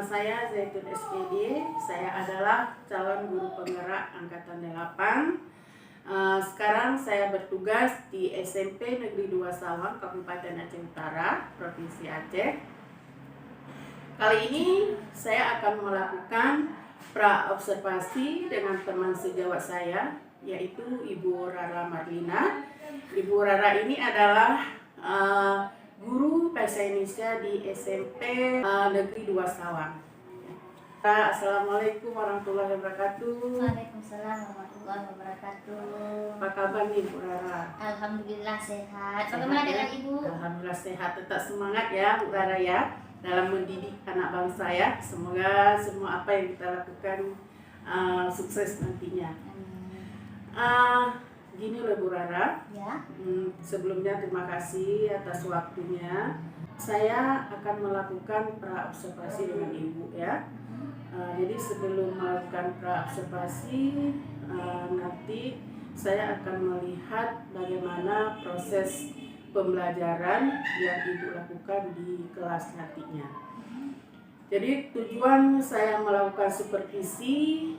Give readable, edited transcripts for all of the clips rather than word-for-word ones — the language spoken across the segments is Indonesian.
saya Zaitun SPD. Saya adalah calon guru penggerak angkatan 8. Sekarang saya bertugas di SMP Negeri 2 Sawang, Kabupaten Aceh Utara, Provinsi Aceh. Kali ini saya akan melakukan pra-observasi dengan teman sejawat saya, yaitu Ibu Rara Marlina. Ibu Rara ini adalah guru bahasa Indonesia di SMP Negeri 2 Sawang. Assalamualaikum warahmatullahi wabarakatuh. Waalaikumsalam warahmatullahi wabarakatuh. Apa kabar nih Bu Rara? Alhamdulillah sehat. Bagaimana dengan Ibu? Alhamdulillah sehat. Tetap semangat ya Bu Rara ya, dalam mendidik anak bangsa ya. Semoga semua apa yang kita lakukan sukses nantinya. Gini loh Bu Rara Ya. Sebelumnya terima kasih atas waktunya. Saya akan melakukan pra-observasi dengan Ibu ya. Jadi sebelum melakukan pra-observasi, nanti saya akan melihat bagaimana proses pembelajaran yang Ibu lakukan di kelas nantinya. Jadi tujuan saya melakukan supervisi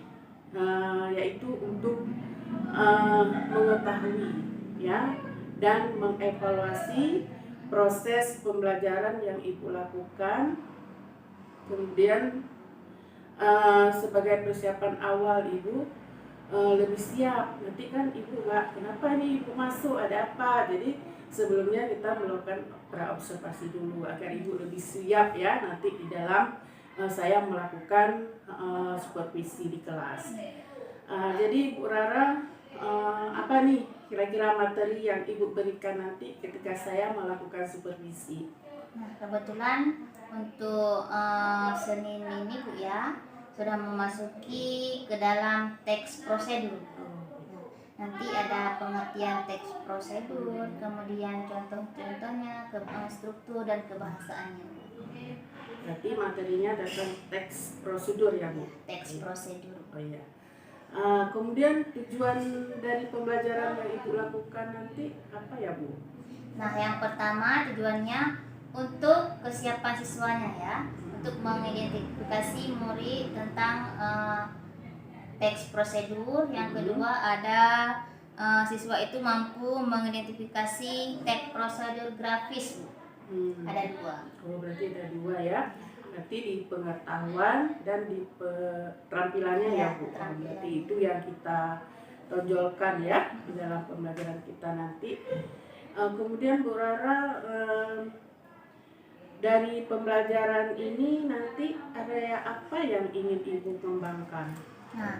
yaitu untuk mengetahui ya dan mengevaluasi proses pembelajaran yang Ibu lakukan, kemudian sebagai persiapan awal Ibu lebih siap. Nanti kan Ibu kenapa nih Ibu masuk, ada apa? Jadi sebelumnya kita melakukan pra-observasi dulu agar Ibu lebih siap ya nanti di dalam saya melakukan supervisi di kelas. Jadi Bu Rara, apa nih kira-kira materi yang Ibu berikan nanti ketika saya melakukan supervisi? Nah, kebetulan untuk Senin ini Bu ya sudah memasuki ke dalam teks prosedur. Nanti ada pengertian teks prosedur, kemudian contoh-contohnya, struktur dan kebahasaannya. Berarti materinya tentang teks prosedur ya Bu? Teks prosedur. Oh iya. Kemudian tujuan dari pembelajaran yang Ibu lakukan nanti apa ya Bu? Nah, yang pertama tujuannya untuk kesiapan siswanya ya, untuk mengidentifikasi murid tentang teks prosedur. Yang kedua ada siswa itu mampu mengidentifikasi teks prosedur grafis Bu. Ada 2. Oh berarti ada 2 ya. Berarti di pengetahuan dan di keterampilannya ya Bu. Berarti itu yang kita tonjolkan ya di dalam pembelajaran kita nanti. Kemudian Bu Rara, dari pembelajaran ini nanti area apa yang ingin Ibu kembangkan? Nah,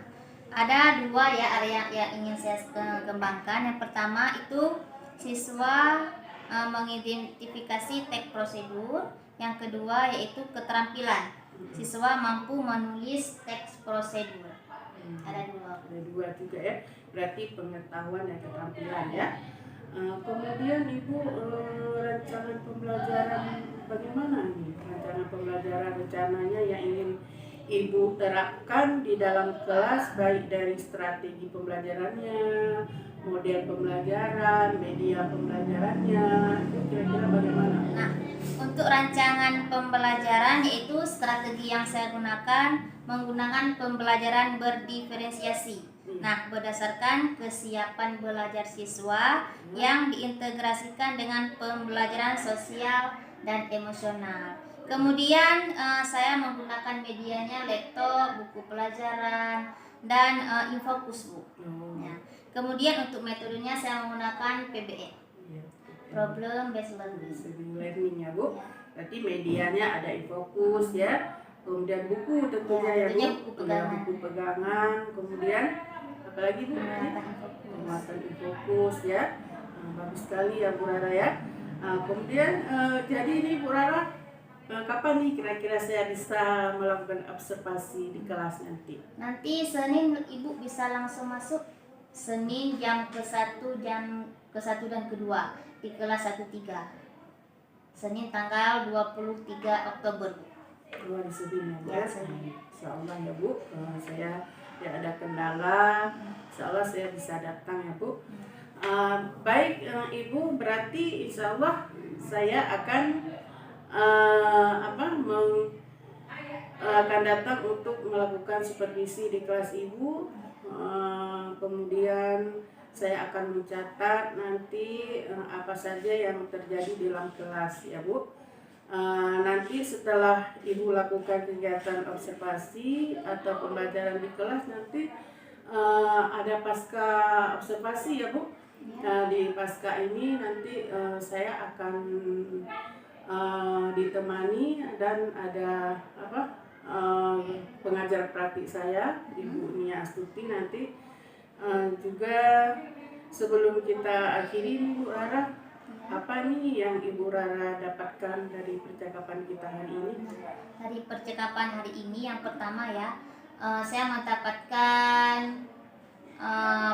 ada 2 ya area yang ingin saya kembangkan. Yang pertama itu siswa mengidentifikasi teks prosedur. Yang kedua yaitu keterampilan. Siswa mampu menulis teks prosedur. Ada 2. Ada 2 juga ya. Berarti pengetahuan dan keterampilan ya. Kemudian Ibu, rencana pembelajaran bagaimana nih? Rencana pembelajaran rencananya yang ingin Ibu terapkan di dalam kelas, baik dari strategi pembelajarannya, model pembelajaran, media pembelajarannya, itu kira-kira bagaimana? Nah, untuk rancangan pembelajaran yaitu strategi yang saya gunakan menggunakan pembelajaran berdiferensiasi. Nah, berdasarkan kesiapan belajar siswa yang diintegrasikan dengan pembelajaran sosial dan emosional. Kemudian saya menggunakan medianya laptop, buku pelajaran, dan infokus Bu. Ya. Kemudian untuk metodenya saya menggunakan PBL, Problem Based Learning ya Bu. Berarti medianya ada infokus ya. Kemudian buku tentunya ya Bu. Buku pegangan. Kemudian apalagi Bu? Penguatan infokus ya. Bagus sekali ya Bu Rara ya. Kemudian jadi ini Bu Rara, kapan nih kira-kira saya bisa melakukan observasi di kelas nanti? Nanti Senin Ibu bisa langsung masuk. Senin jam ke-1 dan ke-2 di kelas 1-3. Senin tanggal 23 Oktober. Di Senin ya. Insyaallah ya Bu. Saya tidak ada kendala. Insyaallah saya bisa datang ya Bu. Baik Ibu, berarti insyaallah saya akan akan datang untuk melakukan supervisi di kelas ibu. Kemudian saya akan mencatat nanti apa saja yang terjadi di dalam kelas ya Bu. Nanti setelah ibu lakukan kegiatan observasi atau pembelajaran di kelas, nanti ada pasca observasi ya Bu. Di pasca ini nanti saya akan ditemani dan ada pengajar praktik saya, Ibu Nia Astuti nanti. Juga sebelum kita akhiri Bu Rara, apa nih yang Ibu Rara dapatkan dari percakapan kita hari ini? Dari percakapan hari ini yang pertama ya, saya mendapatkan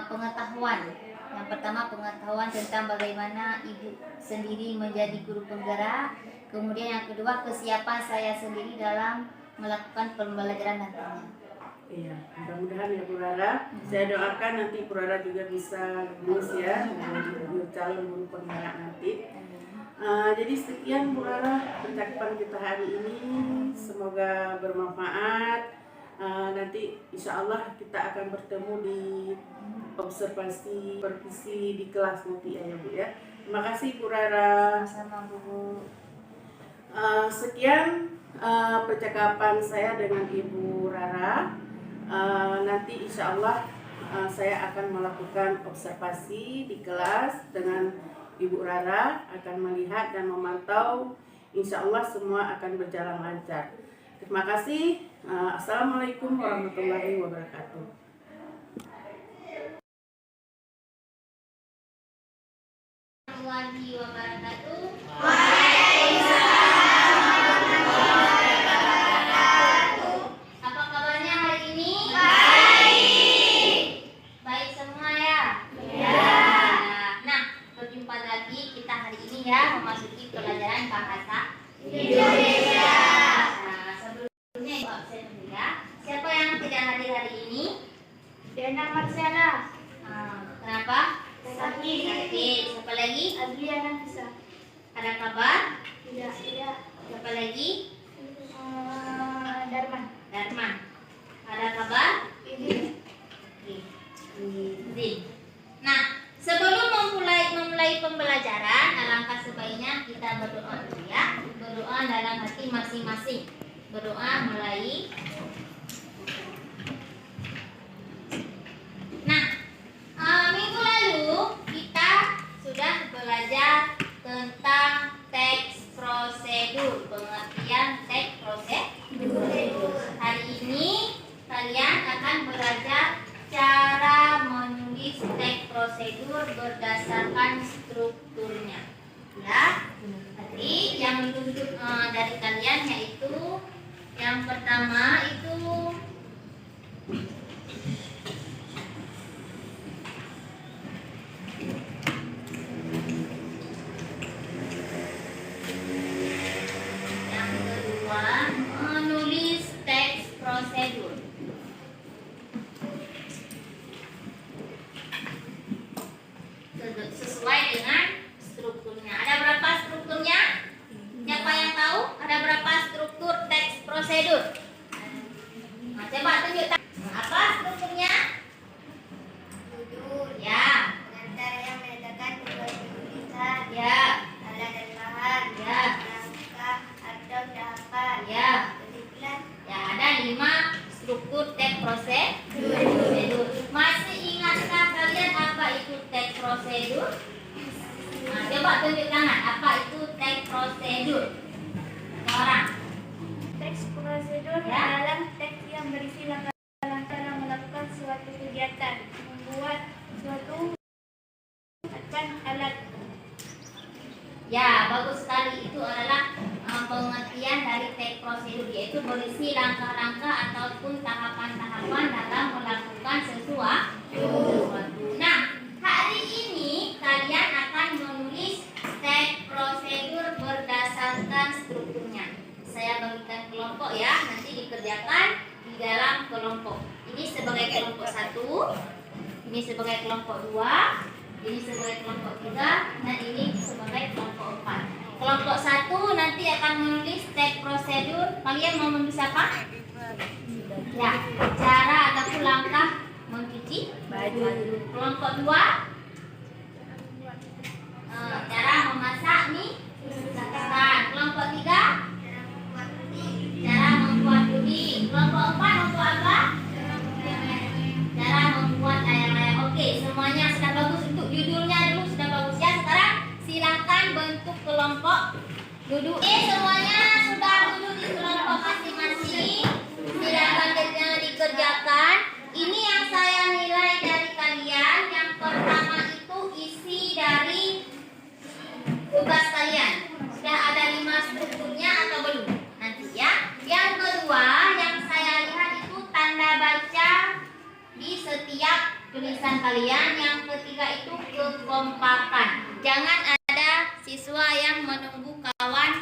pengetahuan. Yang pertama pengetahuan tentang bagaimana ibu sendiri menjadi guru penggerak. Kemudian yang kedua kesiapan saya sendiri dalam melakukan pembelajaran nantinya. Iya, mudah-mudahan ya Bu Rara. Saya doakan nanti Bu Rara juga bisa lulus ya, menjadi calon guru penggerak nanti. Jadi sekian Bu Rara percakapan kita hari ini. Semoga bermanfaat. Nanti insya Allah kita akan bertemu di observasi supervisi di kelas nanti ya Bu ya. Terima kasih Bu Rara. Sama Bu. Sekian percakapan saya dengan Ibu Rara. Nanti insya Allah saya akan melakukan observasi di kelas dengan Ibu Rara, akan melihat dan memantau. Insya Allah semua akan berjalan lancar. Terima kasih. Assalamualaikum warahmatullahi wabarakatuh. Warahmatullahi wabarakatuh. Apa kabarnya hari ini? Baik semua ya? Nah, berjumpa lagi kita hari ini ya, memasuki pelajaran bahasa Indonesia. Nah, sebelumnya ibu absen dulu ya. Siapa yang tidak hadir hari ini? Diana Marcella. Kenapa? Sakit. Siapa lagi? Adriana bisa. Ada kabar? Tidak. Siapa lagi? Darman. Darman. Ada kabar? Ini. Izin. Nah, sebelum memulai pembelajaran, alangkah sebaiknya kita berdoa dulu ya. Berdoa dalam hati masing-masing. Berdoa mulai. Nah, minggu lalu kita sudah belajar tentang teks prosedur, pengertian teks prosedur. Hari ini kalian akan belajar cara menulis teks prosedur berdasarkan strukturnya. Ya, jadi yang dituntut dari kalian yaitu yang pertama itu menulis teks prosedur. Sesuai dengan strukturnya. Ada berapa strukturnya? Siapa yang tahu? Ada berapa struktur teks prosedur? Nah, coba tunjukkan. Apa strukturnya? Judul. Ya. Pengantar yang menyatakan tulisan. Ya. Alat dan bahan. Ya. Langkah atau tahapan. Ya. Kesimpulan. Ya, ada 5 struktur teks prosedur. Masih ingatkah kalian apa itu teks prosedur? Nah, coba tunjuk tangan. Apa itu teks prosedur? Orang. Teks prosedur Ya. adalah teks yang berisi langkah-langkah dalam melakukan suatu kegiatan, membuat suatu alat. Ya, bagus sekali. Itu adalah pengertian dari teks prosedur, yaitu berisi langkah-langkah ataupun tahapan-tahapan dalam melakukan sesuatu. Nah, hari ini kalian akan menulis teks prosedur berdasarkan strukturnya. Saya bagikan kelompok ya, nanti dikerjakan di dalam kelompok. Ini sebagai kelompok 1, ini sebagai kelompok 2, ini sebagai kelompok 3, dan ini sebagai kelompok 4. Kelompok 1 nanti akan menulis step prosedur. Kalian mau menulis apa? Ya, cara ataupun langkah mencuci baju. Kelompok 2 cara memasak mie instan. Kelompok 3 cara membuat puding. Kelompok 4 untuk apa? Cara membuat layang-layang. Oke, semuanya sudah bagus. Untuk judulnya dulu sudah bagus ya. Sekarang silakan bentuk kelompok. Duduk. Semuanya sudah duduk di kelompok masing-masing. Silakan dikerjakan. Ini yang saya nilai dari kalian. Yang pertama itu isi dari tugas kalian. Sudah ada 5 strukturnya atau belum? Nanti ya. Yang kedua yang saya lihat itu tanda baca di setiap tulisan kalian. Yang ketiga itu kekompakan. Jangan ada siswa yang menunggu kawan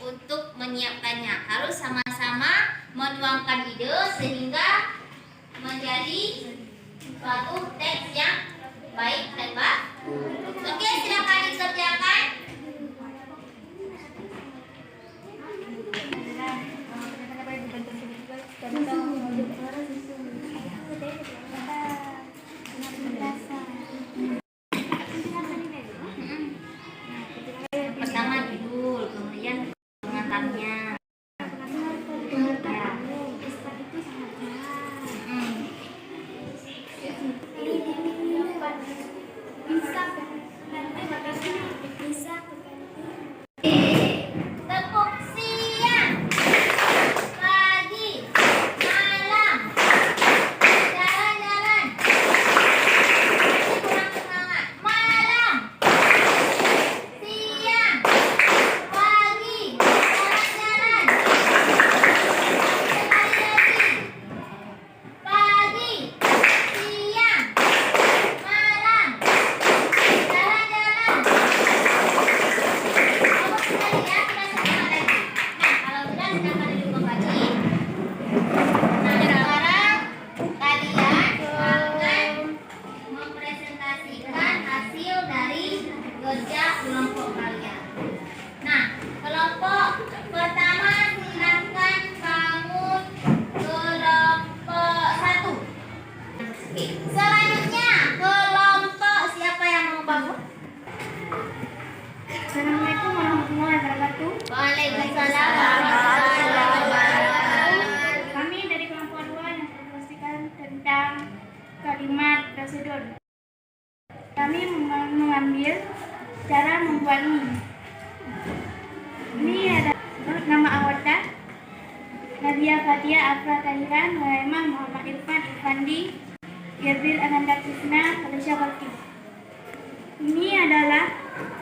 untuk menyiapkannya. Harus sama-sama menuangkan ide sehingga menjadi suatu teks yang baik dan bagus. Oke, silakan dikerjakan. Pertama judul, kemudian pengantarnya. Tepuk siang, pagi, malam, jalan-jalan. Kurang semangat. Malam, siang, pagi, jalan-jalan. Sekali lagi. Pagi, siang, malam, jalan-jalan. Kerja kelompok kalian. Nah, kelompok pertama silakan bangun kelompok 1. Oke. Selanjutnya kelompok siapa yang mau bangun? Assalamualaikum warahmatullahi wabarakatuh. Waalaikumsalam warahmatullahi wabarakatuh. Kami dari kelompok 2 yang memastikan tentang kalimat prosedur. Kami mengambil cara membuat mie. Ini ada nama anggota: Nadia Fatia Afra Tahiran, Muhammad Muhammad Irfan Irfandi, Gerbil Ananda Krishna, Felicia Balkis. Ini adalah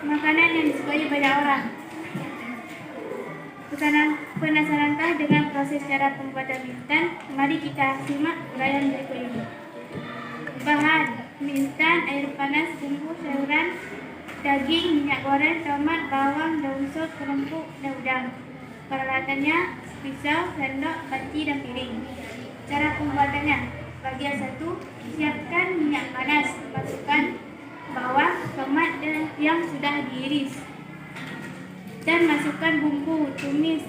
makanan yang disukai banyak orang. Penasarankah dengan proses cara pembuatan mie instan? Mari kita simak uraian berikut ini. Bahan: mie instan, air panas, bumbu sayuran, daging, minyak goreng, tomat, bawang, daun sop, kerupuk, dan udang. Peralatannya: pisau, sendok, panci, dan piring. Cara pembuatannya: bagian 1, siapkan minyak panas, masukkan bawang, tomat yang sudah diiris, dan masukkan bumbu, tumis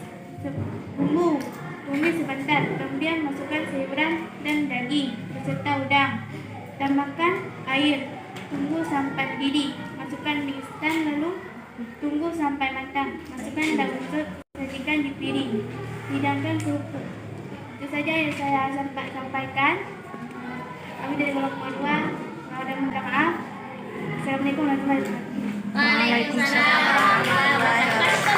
sebentar. Kemudian masukkan sayuran dan daging beserta udang. Tambahkan air, tunggu sampai mendidih. Masukkan mie instan, lalu tunggu sampai matang. Masukkan daun sop, sajikan di piring. Hidangkan kerupuk. Itu saja yang saya sampaikan. Kami dari kelompok 2 ada minta maaf. Assalamualaikum warahmatullahi wabarakatuh. Waalaikumsalam warahmatullahi wabarakatuh.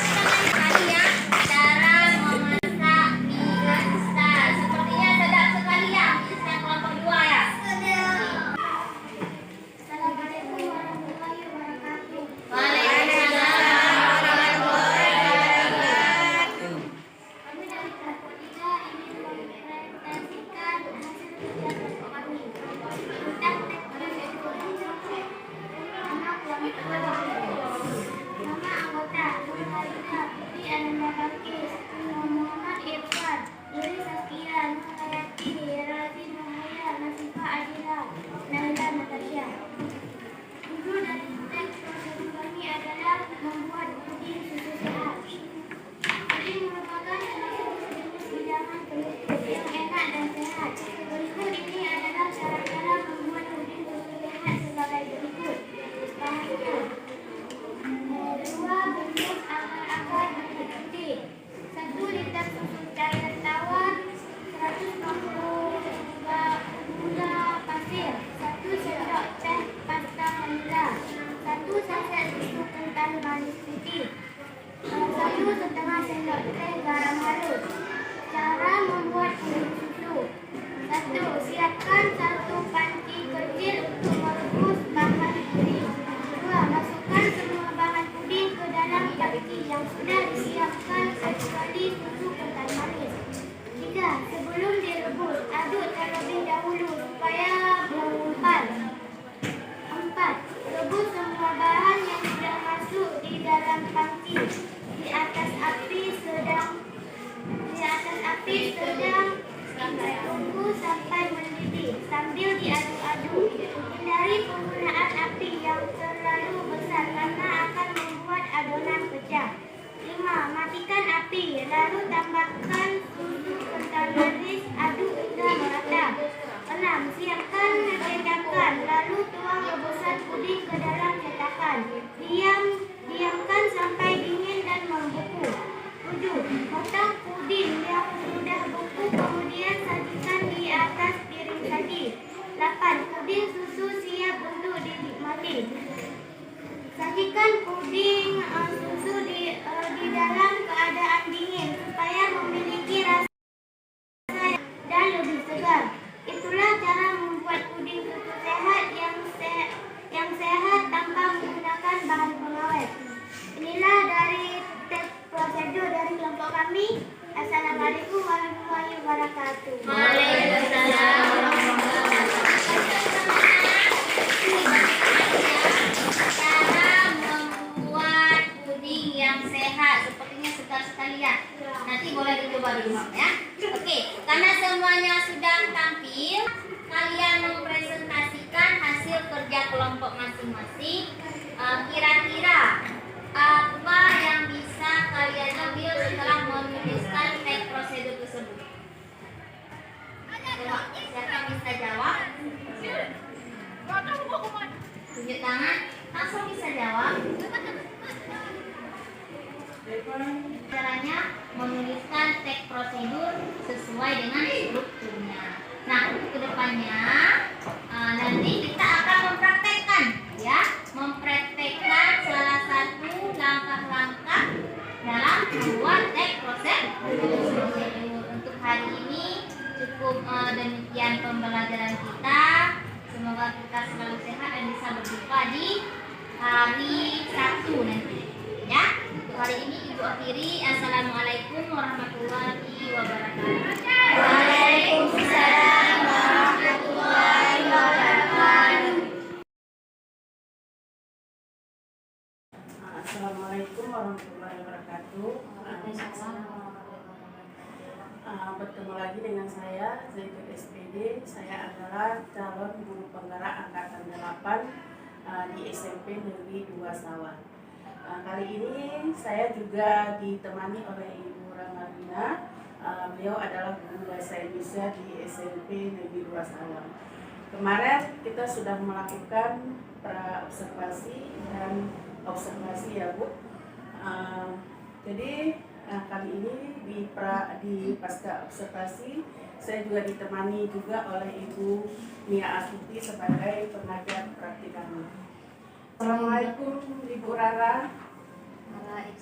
Tadi ya, cara memasak mie instan. Sepertinya sedap sekali ya, mie instan kelompok 2 ya. Assalamualaikum warahmatullahi wabarakatuh. Waalaikumsalam warahmatullahi wabarakatuh. Kami dari kelompok 3 ingin mempresentasikan hasil kerja kelompok kami tentang teknologi. Nama kelompok 2. Nama anggota: supaya mengumpan. 4. Rebus semua bahan yang sudah masuk di dalam panci di atas api sedang tunggu sampai mendidih sambil diaduk-aduk. Hindari penggunaan api yang terlalu besar karena akan membuat adonan pecah. 5. Matikan api, lalu tambahkan susu kental manis, aduk hingga merata. 6. Siapkan cetakan, lalu tuang rebusan puding ke dalam cetakan. Diamkan sampai dingin dan membeku. 7. Potong puding yang sudah beku, kemudian sajikan di atas piring saji. 8. Puding susu siap untuk dinikmati. Sajikan puding susu di dalam keadaan dingin supaya memiliki rasa dan lebih segar. Itulah cara membuat puding susu sehat yang sehat tanpa menggunakan bahan pengawet. Inilah dari tes prosedur dari kelompok kami. Assalamualaikum warahmatullahi wabarakatuh. Waalaikumsalam warahmatullahi wabarakatuh. Cara membuat puding yang sehat, sepertinya segar sekali ya. Nanti boleh dicoba di rumah ya. Oke, karena semuanya sudah tampil, kalian mempresentasikan hasil kerja kelompok masing-masing. Kira-kira apa yang bisa kalian ambil setelah menuliskan teks prosedur tersebut? Coba, siapa bisa jawab? Tunjuk tangan, langsung bisa jawab. Caranya menuliskan teks prosedur sesuai dengan strukturnya. Nah, untuk kedepannya nanti kita akan mempraktekkan, ya, mempraktekkan salah satu langkah-langkah dalam membuat teks prosedur. Untuk hari ini cukup demikian pembelajaran kita. Semoga kita selalu sehat dan bisa berjumpa di hari Sabtu nanti. Ya, untuk hari ini Ibu akhiri. Assalamualaikum warahmatullahi wabarakatuh. Waalaikumsalam warahmatullahi wabarakatuh. Assalamualaikum warahmatullahi wabarakatuh. Bertemu lagi dengan saya, Zaitun SPD. Saya adalah calon guru penggerak angkatan 8 di SMP Negeri 2 Sawah. Kali ini saya juga ditemani oleh Ibu Ramadina. Beliau adalah guru bahasa Indonesia di SMP Negeri 2 Sawah. Kemarin kita sudah melakukan pra-observasi dan observasi ya Bu. Jadi kali ini di pasca observasi saya juga ditemani juga oleh Ibu Mia Astuti sebagai pengajar praktik kami. Assalamualaikum Ibu Rara.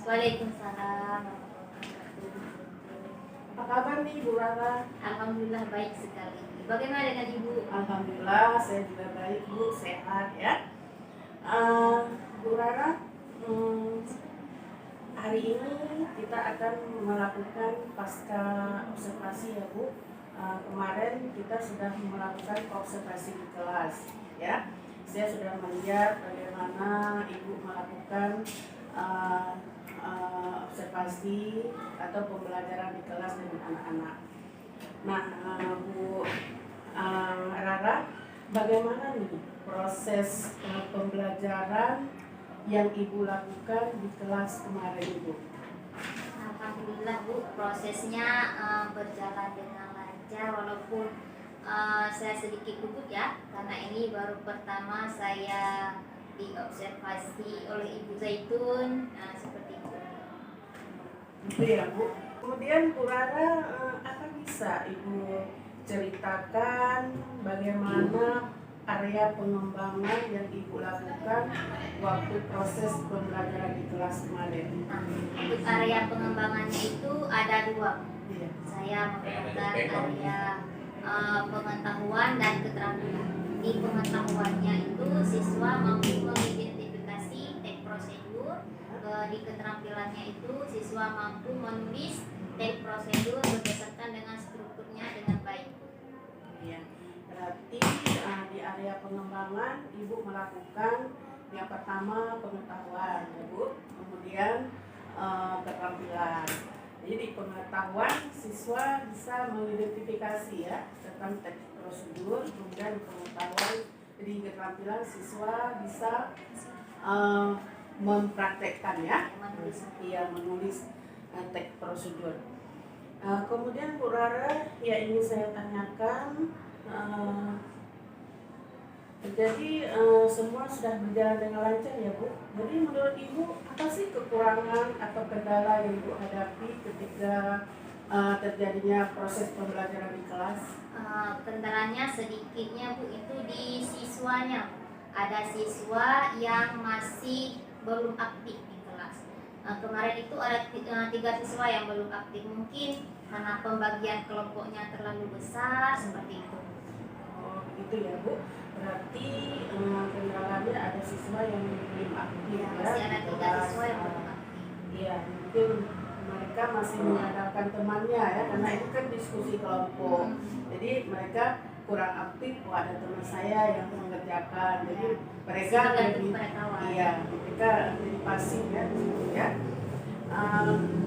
Waalaikumsalam. Apa kabar nih Ibu Rara? Alhamdulillah baik sekali. Bagaimana dengan Ibu? Alhamdulillah saya juga baik Bu, sehat ya. Bu Rara, hari ini kita akan melakukan pasca observasi ya Bu. Kemarin kita sudah melakukan observasi di kelas ya. Saya sudah melihat bagaimana Ibu melakukan observasi atau pembelajaran di kelas dengan anak-anak. Nah, Bu Rara, bagaimana nih proses pembelajaran yang Ibu lakukan di kelas kemarin Ibu? Alhamdulillah Bu, prosesnya berjalan dengan lancar walaupun saya sedikit gugup ya, karena ini baru pertama saya diobservasi oleh Ibu Zaitun. Seperti itu. Itu ya Bu. Kemudian Bu Rara, apa bisa Ibu ceritakan bagaimana area pengembangan yang Ibu lakukan waktu proses pembelajaran di kelas kemarin? Nah, untuk area pengembangannya itu ada 2. Iya. Saya menggunakan area pengetahuan dan keterampilan. Di pengetahuannya itu siswa mampu mengidentifikasi teks prosedur. Di keterampilannya itu siswa mampu menulis teks prosedur berdasarkan dengan strukturnya dengan baik. Iya. Berarti gaya pengembangan, Ibu melakukan yang pertama pengetahuan, ya Bu, kemudian keterampilan. Jadi di pengetahuan siswa bisa mengidentifikasi ya tentang teks prosedur, kemudian pengetahuan jadi keterampilan siswa bisa mempraktekkan ya, menulis teks prosedur. Kemudian Bu Rara, ya ingin saya tanyakan, jadi semua sudah berjalan dengan lancar ya Bu. Jadi menurut Ibu apa sih kekurangan atau kendala yang Ibu hadapi ketika terjadinya proses pembelajaran di kelas? Kendalanya sedikitnya Bu itu di siswanya. Ada siswa yang masih belum aktif di kelas. Kemarin itu ada 3 siswa yang belum aktif, mungkin karena pembagian kelompoknya terlalu besar seperti itu. Oh begitu ya Bu. Berarti kendalanya ada siswa yang belum aktif ya. Masih ada 3 siswa yang belum aktif. Iya, mungkin mereka masih mengandalkan temannya ya, karena itu kan diskusi kelompok. Jadi mereka kurang aktif, ada teman saya yang mengerjakan. Jadi mereka lebih, iya, mereka lebih pasif ya di situ ya.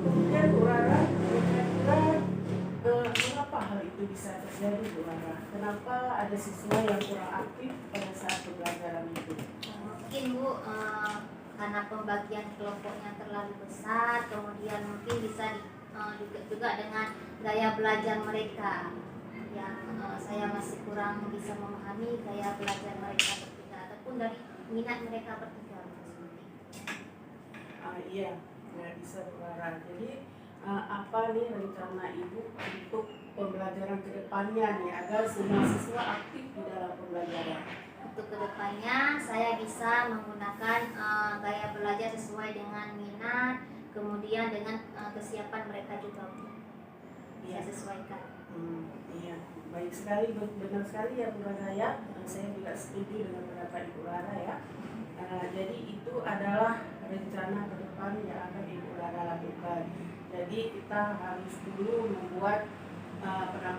Kemudian Bu Rara, kira-kira mengapa hal itu bisa terjadi Bu Rara? Kenapa ada siswa yang kurang aktif pada saat pembelajaran itu? Mungkin Bu karena pembagian kelompoknya terlalu besar, kemudian mungkin bisa juga dengan gaya belajar mereka yang saya masih kurang bisa memahami gaya belajar mereka bertiga ataupun dari minat mereka bertiga. Iya, nggak bisa Bu Rara. Jadi apa nih rencana Ibu untuk pembelajaran kedepannya nih agar semua siswa aktif di dalam pembelajaran? Untuk kedepannya saya bisa menggunakan gaya belajar sesuai dengan minat, kemudian dengan kesiapan mereka juga bisa sesuaikan. Iya, baik sekali, benar sekali ya Bu Rara ya. Saya juga setuju dengan pendapat Ibu Rara ya. Jadi itu adalah rencana ke depan yang akan Ibu Rara lakukan. Jadi kita harus dulu membuat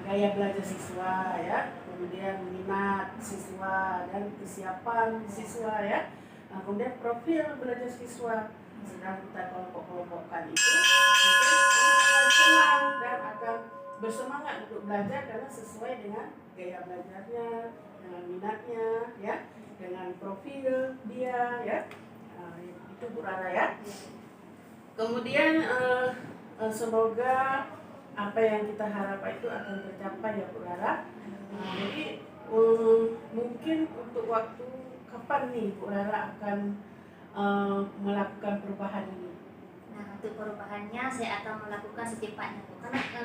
gaya belajar siswa ya, kemudian minat siswa dan kesiapan siswa ya, kemudian profil belajar siswa. Sedang kita kelompok-kelompokkan itu, mungkin anak akan senang dan akan bersemangat untuk belajar karena sesuai dengan gaya belajarnya, dengan minatnya ya, dengan profil dia ya. Itu Bu Rara ya. Kemudian semoga apa yang kita harapkan itu akan tercapai ya Bu Rara. Jadi mungkin untuk waktu kapan nih Bu Rara akan melakukan perubahan ini? Nah, untuk perubahannya saya akan melakukan secepatnya Bu.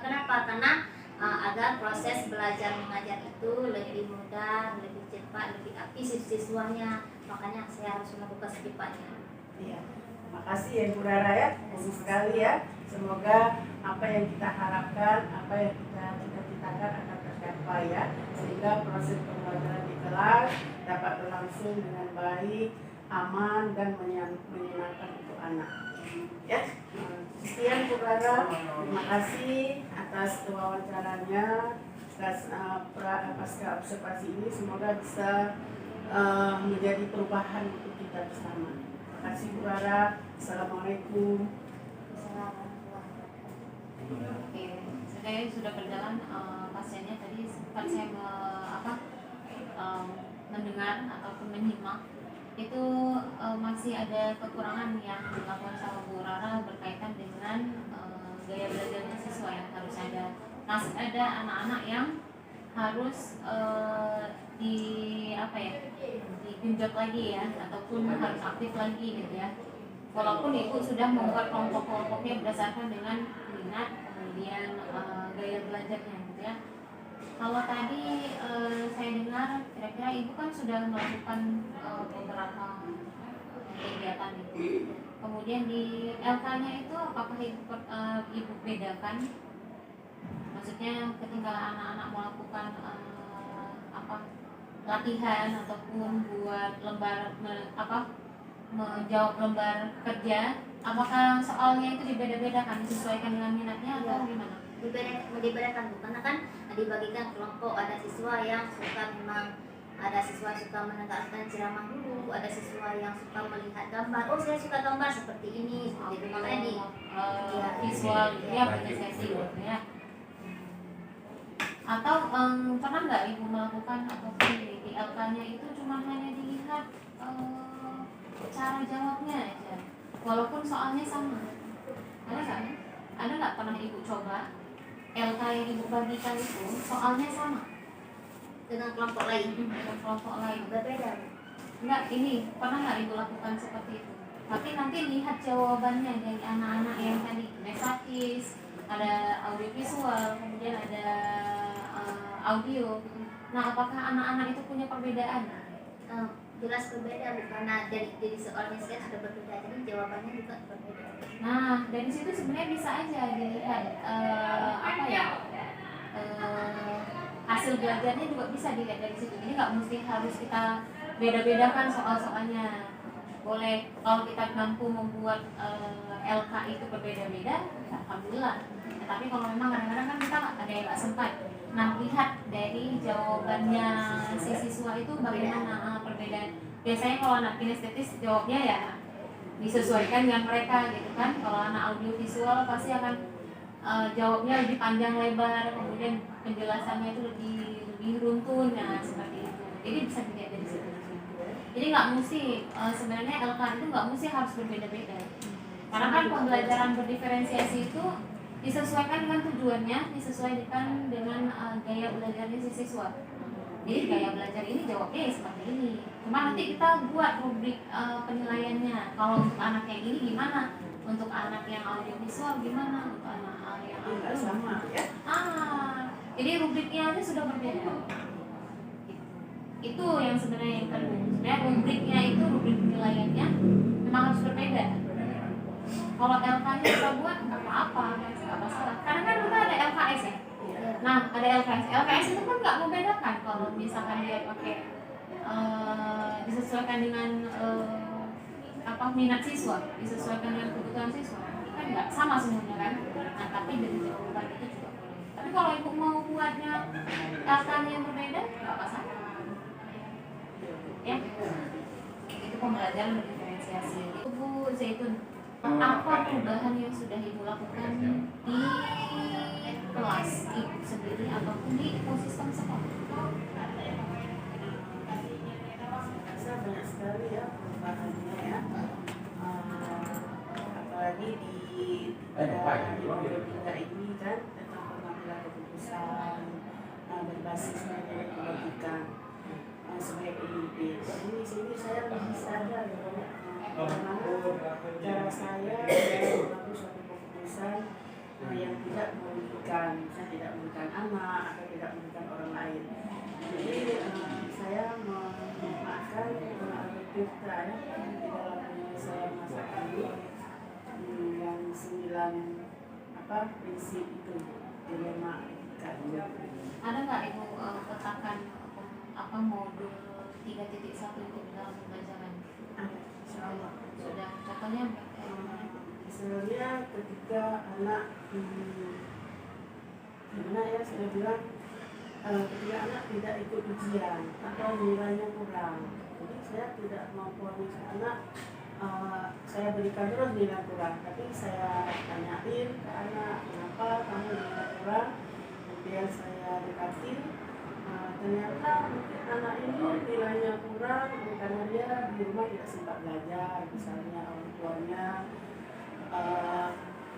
Kenapa? Karena agar proses belajar mengajar itu lebih mudah, lebih cepat, lebih aktif siswanya. Makanya saya harus melakukan secepatnya. Iya. Terima kasih ya Bu Rara ya. Bagus sekali ya. Semoga apa yang kita harapkan, apa yang kita cita-citakan akan tercapai ya. Sehingga proses pembelajaran di kelas dapat berlangsung dengan baik, aman dan menyenangkan untuk anak. Ya, sekian Bu Rara. Terima kasih atas wawancaranya, atas pasca observasi ini. Semoga bisa menjadi perubahan untuk kita bersama. Terima kasih Bu Rara. Assalamualaikum. Oke, saya sudah berjalan pasiennya tadi sempat saya mendengar ataupun menyimak itu masih ada kekurangan yang dilakukan sama Bu Rara berkaitan dengan gaya belajarnya siswa yang harus ada. Masih ada anak-anak yang harus digenjot lagi ya, ataupun harus aktif lagi gitu ya. Walaupun Ibu sudah membuat kelompok-kelompoknya berdasarkan dengan minat, kemudian gaya belajarnya gitu ya. Kalau tadi saya dengar kira-kira Ibu kan sudah melakukan beberapa kegiatan itu. Kemudian di LK-nya itu apakah Ibu bedakan? Maksudnya ketika anak-anak melakukan latihan ataupun buat lembar menjawab lembar kerja, apakah soalnya itu dibeda-bedakan disesuaikan dengan minatnya atau gimana? Dibedakan Bu, karena kan dibagikan kelompok, ada siswa yang suka memang Ada siswa suka mendengarkan ceramah dulu, ada siswa yang suka melihat gambar. Oh, saya suka gambar seperti ini, seperti itu. Makanya di iya, visual gitu iya, ya, punya sesi gitu ya. Atau pernah nggak ibu melakukan ataupun di LK-nya itu cuma hanya dilihat cara jawabnya aja, walaupun soalnya sama? Ada nggak? Ada nggak pernah ibu coba LK yang ibu bagikan itu soalnya sama dengan kelompok lain. dengan kelompok lain? Berbeda. Enggak, ini pernah nggak ibu lakukan seperti itu? Tapi nanti lihat jawabannya dari anak-anak yang tadi mekatis, ada audiovisual, kemudian ada audio. Nah, apakah anak-anak itu punya perbedaan? Jelas berbeda, karena dari soalnya saya sudah berbeda, jadi jawabannya juga berbeda. Nah, dari situ sebenarnya bisa aja dilihat apa ya, hasil belajarnya juga bisa dilihat dari situ. Jadi nggak mesti harus kita beda-bedakan soal-soalnya. Boleh kalau kita mampu membuat LK itu berbeda-beda, ya alhamdulillah. Tapi kalau memang kadang-kadang kan kita ada yang nggak sempat. Nah, lihat dari jawabannya si siswa itu bagaimana perbedaan. Biasanya kalau anak kinestetis jawabnya ya disesuaikan dengan mereka gitu kan. Kalau anak audio visual pasti akan jawabnya lebih panjang lebar, kemudian penjelasannya itu lebih runtun, nah seperti itu. Jadi bisa dilihat dari situ. Jadi nggak mesti sebenarnya LK itu nggak mesti harus berbeda-beda. Karena kan pembelajaran berdiferensiasi itu disesuaikan dengan tujuannya, disesuaikan dengan gaya belajarnya si siswa. Jadi gaya belajar ini jawabnya seperti ini. Cuma nanti kita buat rubrik penilaiannya. Kalau untuk anak yang ini gimana? Untuk anak yang audiovisual gimana? Untuk anak yang Enggak sama ya. Jadi rubriknya aja sudah berbeda. Itu yang sebenarnya yang perlu. Sebenarnya rubriknya itu rubrik penilaiannya memang harus berbeda. Kalau LK-nya kita buat nggak apa-apa, nggak masalah. Karena kan kita ada LKS ya. Nah, ada LKS. LKS itu kan nggak membedakan kalau misalkan dia pakai disesuaikan dengan minat siswa, disesuaikan dengan kebutuhan siswa. Kan nggak sama semuanya kan. Nah, tapi dari jawaban itu juga boleh. Tapi kalau ibu mau buatnya LK-nya yang berbeda, nggak masalah. Ya, itu pembelajaran berdiferensiasi. Bu Zaitun, apa perubahan yang sudah ibu lakukan di kelas ibu sendiri ataupun di ekosistem sekolah? Saya banyak sekali ya perubahannya ya. Apalagi di tiga ini kan tentang pengambilan keputusan berbasis nilai kebajikan sebagai pemimpin. Ini sini saya lebih sadar ya bagaimana cara saya mengambil suatu keputusan yang tidak merugikan, saya tidak merugikan anak atau tidak merugikan orang lain. Jadi saya memanfaatkan kita ya di dalam penyelesaian masalah ini yang 9 prinsip itu dilema etika. Ada nggak ibu petakan modul 3.1 itu dalam pembelajaran? Insyaallah. Sudah, contohnya Misalnya ketika anak gimana ya saya bilang ketika anak tidak ikut ujian atau nilainya kurang, jadi saya tidak memponis anak saya berikan terus nilai kurang, tapi saya tanyain ke anak kenapa kamu nilai kurang, kemudian saya dekatin. Ternyata mungkin anak ini nilainya kurang karena dia di rumah tidak sempat belajar, misalnya orang tuanya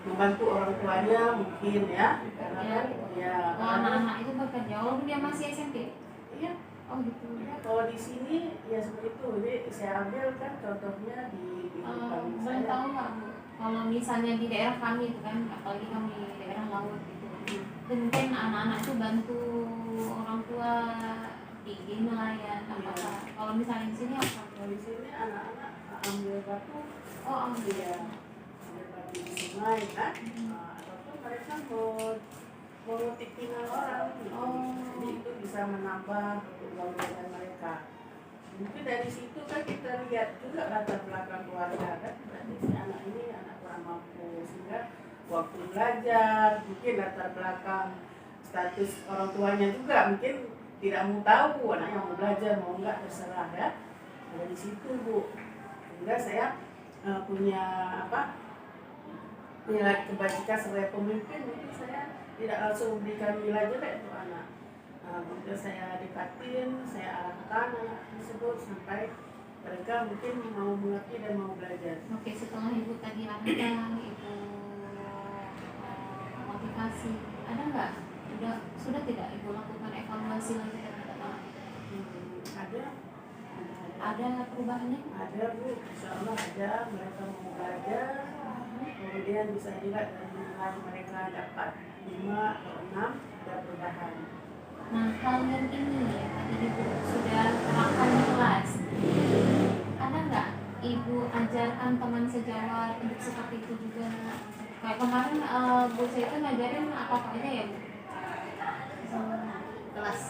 membantu orang tuanya mungkin ya, karena kan ya anak-anak itu bekerja walaupun dia masih SMP. Iya. Oh gitu. Ya, kalau di sini ya seperti itu. Jadi saya ambil kan contohnya di Belum saya. tahu nggak Bu, kalau misalnya di daerah kami itu kan, apalagi kami daerah laut gitu, mungkin anak-anak itu bantu orang tua di nelayan apakah kalau misalnya di sini apa? Kalau di sini anak-anak ambil batu, ambil ya ambil batu di sungai kan, ataupun mereka mau ngetik pinang orang gitu. Jadi itu bisa menambah kebanggaan mereka. Mungkin dari situ kan kita lihat juga latar belakang keluarga kan, berarti si anak ini anak kurang mampu, sehingga waktu belajar mungkin latar belakang status orang tuanya juga mungkin tidak mau tahu anaknya mau belajar mau enggak terserah ya, ada di situ Bu. Sehingga saya punya kebajikan sebagai pemimpin, mungkin saya tidak langsung berikan nilai jelek untuk anak. Kemudian saya dekatin, saya arahkan anak tersebut sampai mereka mungkin mau mengerti dan mau belajar. Oke, setelah Ibu tadi arahkan, Ibu motivasi, ada nggak? Sudah tidak Ibu lakukan evaluasi lagi terhadap anak? Ada perubahannya? Ada Bu, insya Allah ada. Mereka mau belajar, kemudian bisa dilihat dari nilai mereka dapat 5 atau 6 ada perubahan. Nah, hal yang ini ya, tadi Ibu sudah terapkan di kelas. Ada nggak Ibu ajarkan teman sejawat untuk seperti itu juga? Kayak kemarin Bu saya itu ngajarin apa aja ya Bu? Kelas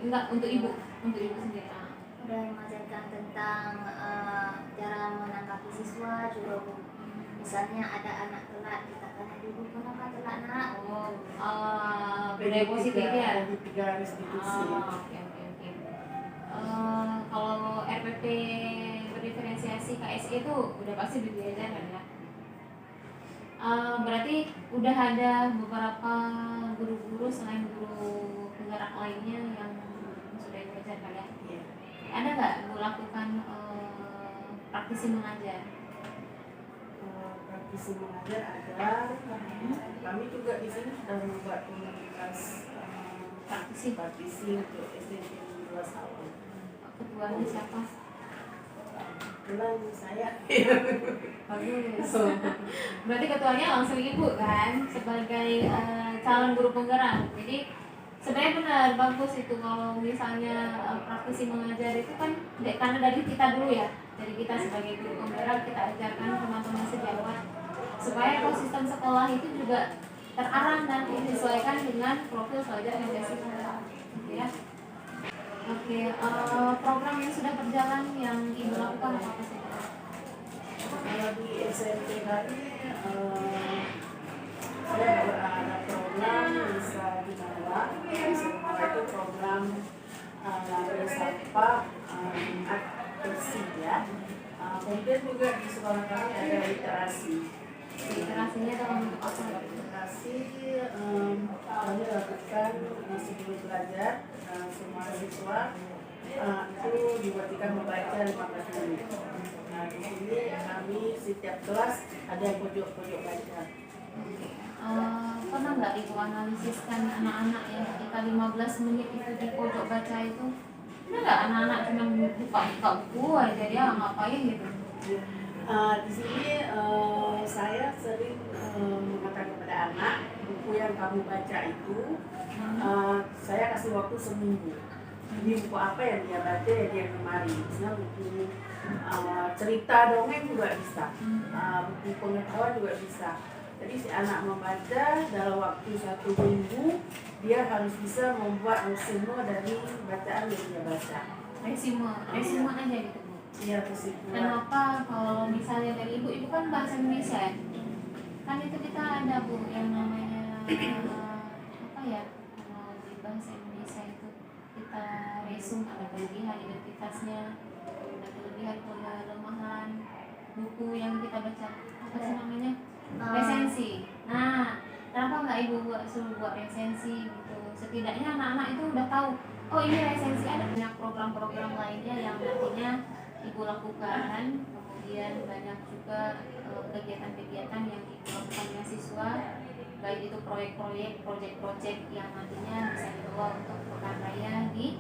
Enggak, untuk Ibu sendiri. udah mengajarkan tentang cara menanggapi siswa juga Bu. Misalnya ada anak telat, kita tanya dulu kenapa telat nak. Budaya positif ya. Di 3 institusi. Oke. Kalau RPP berdiferensiasi KSE itu udah pasti diajarkan ya. Berarti udah ada beberapa guru-guru selain guru penggerak lainnya yang sudah diajarkan ya. Iya. Ada nggak Bu lakukan praktisi mengajar? Praktisi mengajar ada. Kami juga di sini sudah membuat komunitas praktisi untuk SMP 2 Sawan. Ketuanya siapa? Kebetulan saya. Bagus. Berarti ketuanya langsung Ibu kan sebagai calon guru penggerak. Jadi sebenarnya benar bagus itu kalau misalnya praktisi mengajar itu kan karena dari kita dulu ya, dari kita sebagai guru penggerak kita ajarkan teman-teman sejawat supaya ekosistem sekolah itu juga terarah dan disesuaikan dengan profil pelajar yang bersiswa ya. Oke, program yang sudah berjalan yang Ibu lakukan apa saja? Kalau di SMP tadi saya ada program bisa dibawa. Itu program bersapa bersih ya. Kemudian juga di sekolah kami ada literasi. Literasinya dalam bentuk apa? Literasi kami lakukan sebelum belajar semua siswa itu diwajibkan membaca 15 menit. Nah di sini kami setiap kelas ada pojok-pojok baca. Pernah nggak Ibu analisiskan anak-anak yang ketika 15 menit itu di pojok baca itu? Pernah nggak anak-anak cuma buka buku aja dia ngapain gitu? Di sini saya sering mengatakan kepada anak buku yang kamu baca itu saya kasih waktu seminggu. Ini buku apa yang dia baca ya dia kemari. Misalnya buku cerita dongeng juga bisa, buku pengetahuan juga bisa. Jadi si anak membaca dalam waktu 1 minggu dia harus bisa membuat resume dari bacaan yang dia baca. Resume aja gitu Bu. Iya resume. Kenapa kalau misalnya dari Ibu kan bahasa Indonesia kan itu kita ada Bu yang namanya apa ya, kalau di bahasa Indonesia itu kita resume ada kelebihan identitasnya, ada kelebihan kelemahan buku yang kita baca, apa sih namanya, resensi. Nah kenapa nggak Ibu suruh buat resensi gitu, setidaknya anak-anak itu udah tahu oh ini resensi. Ada banyak program-program lainnya yang nantinya Ibu lakukan, kemudian banyak juga kegiatan-kegiatan yang Ibu lakukan dengan siswa, baik itu proyek-proyek, project-project yang nantinya bisa dibawa untuk pekan raya di